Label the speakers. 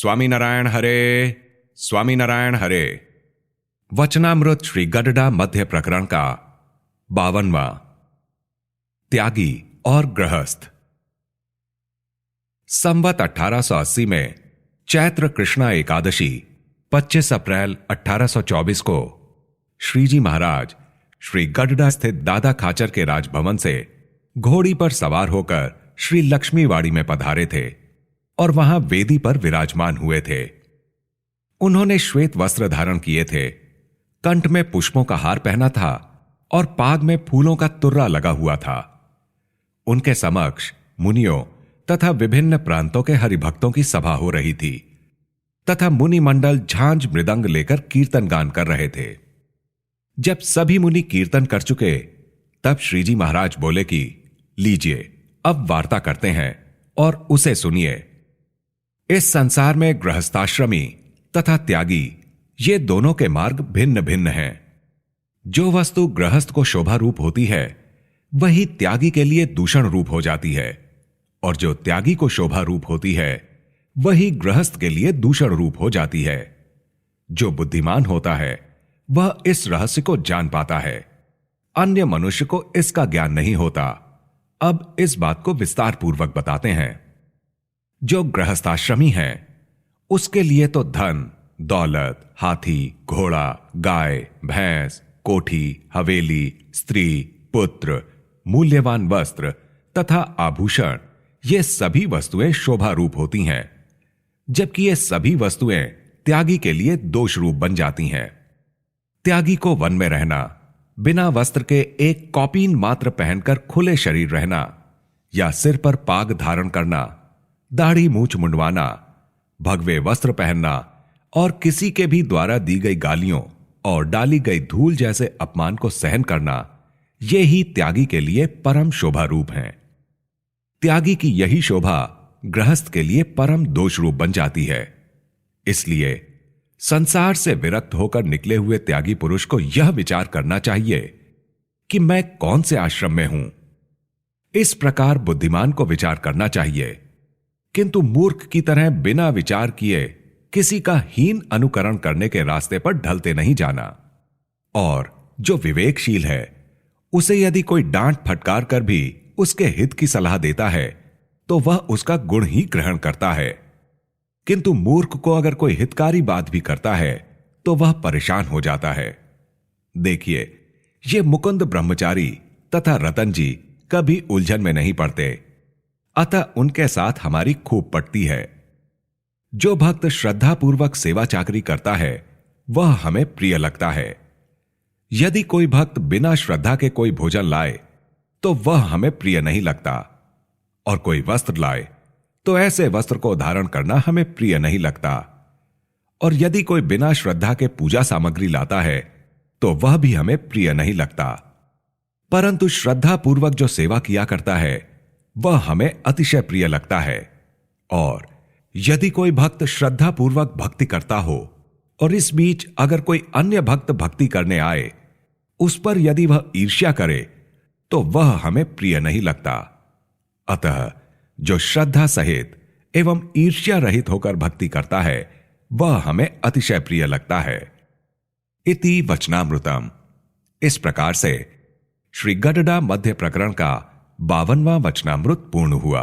Speaker 1: स्वामीनारायण हरे, स्वामीनारायण हरे। वचनामृत श्री गडडा मध्य प्रकरण का 52वां। त्यागी और गृहस्थ। संवत 1880 में चैत्र कृष्णा एकादशी 25 अप्रैल 1824 को श्रीजी महाराज श्री गडडा स्थित दादा खाचर के राजभवन से घोड़ी पर सवार होकर श्री लक्ष्मीवाड़ी में पधारे थे और वहां वेदी पर विराजमान हुए थे। उन्होंने श्वेत वस्त्र धारण किए थे, कंठ में पुष्पों का हार पहना था और पाग में फूलों का तुर्रा लगा हुआ था। उनके समक्ष मुनियों तथा विभिन्न प्रांतों के हरिभक्तों की सभा हो रही थी तथा मुनि मंडल झांझ मृदंग लेकर कीर्तन गान कर रहे थे। जब सभी मुनि कीर्तन कर चुके तब श्रीजी महाराज बोले कि लीजिए, अब वार्ता करते हैं और उसे सुनिए। इस संसार में गृहस्थाश्रमी तथा त्यागी ये दोनों के मार्ग भिन्न भिन्न हैं। जो वस्तु गृहस्थ को शोभा रूप होती है वही त्यागी के लिए दूषण रूप हो जाती है, और जो त्यागी को शोभा रूप होती है वही गृहस्थ के लिए दूषण रूप हो जाती है। जो बुद्धिमान होता है वह इस रहस्य को जान पाता है, अन्य मनुष्य को इसका ज्ञान नहीं होता। अब इस बात को विस्तार पूर्वक बताते हैं। जो गृहस्थाश्रमी है उसके लिए तो धन दौलत, हाथी घोड़ा, गाय भैंस, कोठी हवेली, स्त्री पुत्र, मूल्यवान वस्त्र तथा आभूषण ये सभी वस्तुएं शोभा रूप होती हैं, जबकि ये सभी वस्तुएं त्यागी के लिए दोष रूप बन जाती हैं। त्यागी को वन में रहना, बिना वस्त्र के एक कौपीन मात्र पहनकर खुले शरीर रहना, या सिर पर पाग धारण करना, दाढ़ी मूछ मुंडवाना, भगवे वस्त्र पहनना और किसी के भी द्वारा दी गई गालियों और डाली गई धूल जैसे अपमान को सहन करना, ये ही त्यागी के लिए परम शोभा रूप हैं। त्यागी की यही शोभा गृहस्थ के लिए परम दोष रूप बन जाती है। इसलिए संसार से विरक्त होकर निकले हुए त्यागी पुरुष को यह विचार करना चाहिए कि मैं कौन से आश्रम में हूं। इस प्रकार बुद्धिमान को विचार करना चाहिए, किंतु मूर्ख की तरह बिना विचार किए किसी का हीन अनुकरण करने के रास्ते पर ढलते नहीं जाना। और जो विवेकशील है उसे यदि कोई डांट फटकार कर भी उसके हित की सलाह देता है तो वह उसका गुण ही ग्रहण करता है, किंतु मूर्ख को अगर कोई हितकारी बात भी करता है तो वह परेशान हो जाता है। देखिए, ये मुकुंद ब्रह्मचारी तथा रतन जी कभी उलझन में नहीं पड़ते, अतः उनके साथ हमारी खूब पटती है। जो भक्त श्रद्धापूर्वक सेवा चाकरी करता है वह हमें प्रिय लगता है। यदि कोई भक्त बिना श्रद्धा के कोई भोजन लाए तो वह हमें प्रिय नहीं लगता, और कोई वस्त्र लाए तो ऐसे वस्त्र को धारण करना हमें प्रिय नहीं लगता। और यदि कोई बिना श्रद्धा के पूजा सामग्री लाता है तो वह भी हमें प्रिय नहीं लगता। परंतु श्रद्धापूर्वक जो सेवा किया करता है वह हमें अतिशय प्रिय लगता है। और यदि कोई भक्त श्रद्धापूर्वक भक्ति करता हो और इस बीच अगर कोई अन्य भक्त भक्ति करने आए, उस पर यदि वह ईर्ष्या करे तो वह हमें प्रिय नहीं लगता। अतः जो श्रद्धा सहित एवं ईर्ष्या रहित होकर भक्ति करता है वह हमें अतिशय प्रिय लगता है। इति वचनामृतम। इस प्रकार से श्री गडडा मध्य प्रकरण का 52वां वचनामृत पूर्ण हुआ।